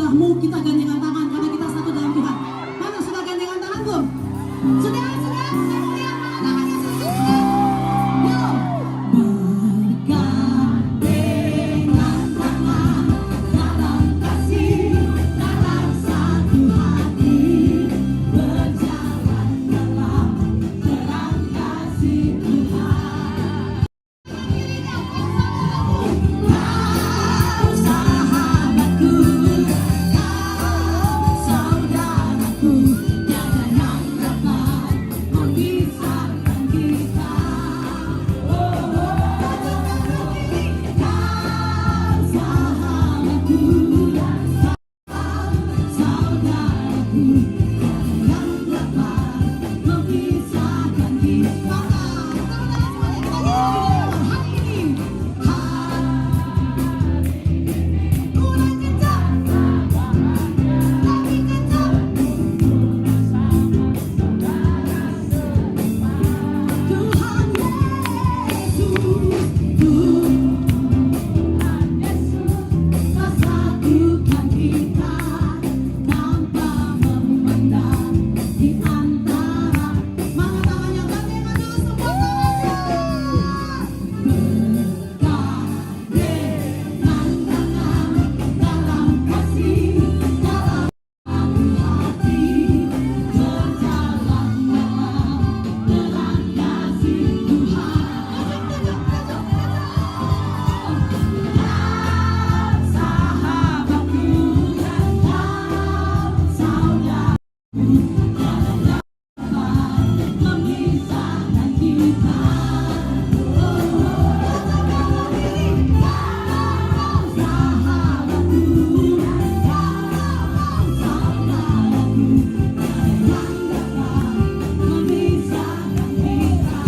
sebelahmu, kita gandengan tangan karena kita satu dalam Tuhan. Mana sudah gandengan tangan belum? Sudah, saya mau lihat mana tangannya sesuai. Yo, bergandengan tangan dalam kasih, dalam satu hati, berjalan dalam terang kasih Tuhan. Kau sahabatku, kau saudaraku, tiada yang dapat memisahkan kita. Kau sahabatku, saudaraku, yang dapat memisahkan kita. Hari ini, kurang kencang, lebih kencang. Tuhan Yesus, persatukan kita tanpa memandang di antara. Mana tangannya gandengan dulu semua tangannya. Bergandengan tangan dalam kasih, dalam satu hati, berjalan dalam terang kasih Tuhan. Sahabatku, kau saudaraku, tiada dapat memisahkan kita. Sahabatku, kau saudaraku, tiada yang dapat memisahkan kita.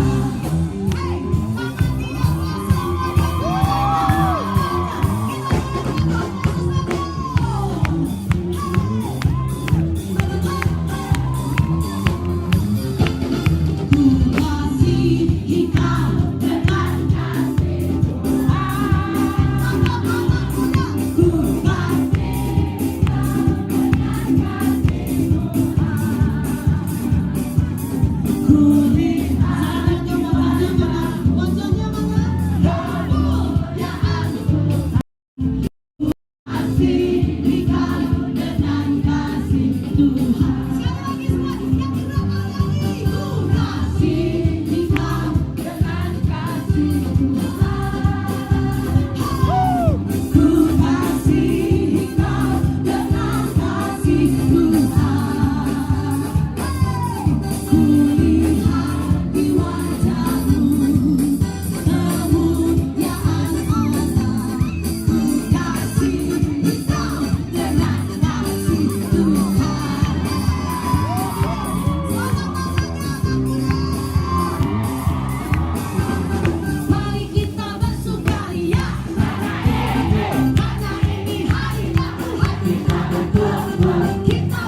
Ku kasihi kau dengan kasih Tuhan. Ku kasihi kau dengan kasih Tuhan. Ku lihat wajahnya mana? Kemuliaan kasihi kau dengan kasih Tuhan. Sekali lagi semua, yang berapa kali? Ku kasihi kau dengan kasih Tuhan. Ku kasihi kau dengan kasih Tuhan. Ku lihat di wajahmu kemuliaan Allah. Ku kasihi kau dengan kasih Tuhan. Mari kita bersukaria karena ini hari yang Tuhan kita berkumpul. Kita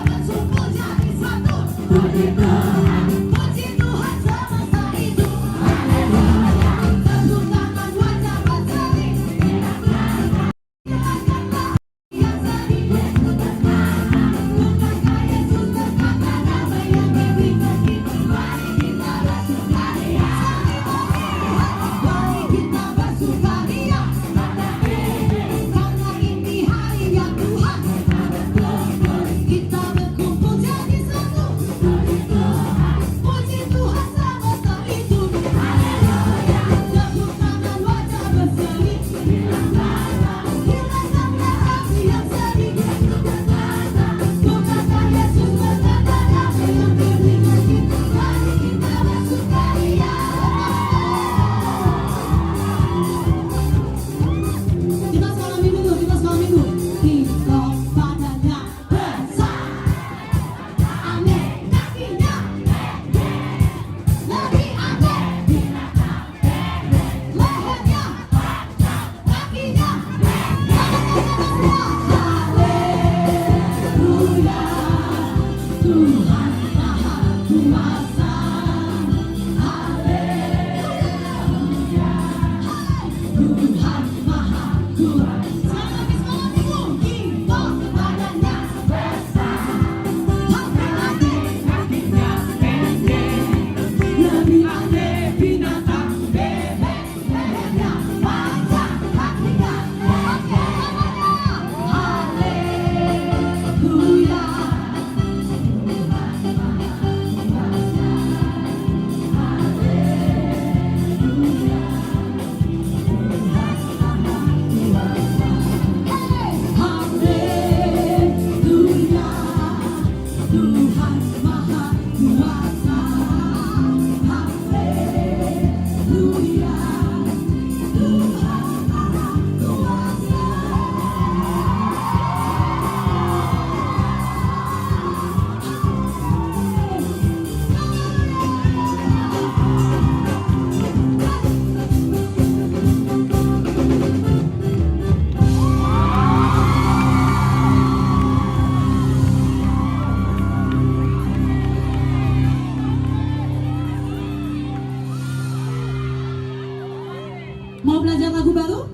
Mau belajar lagu baru?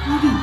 Lagi.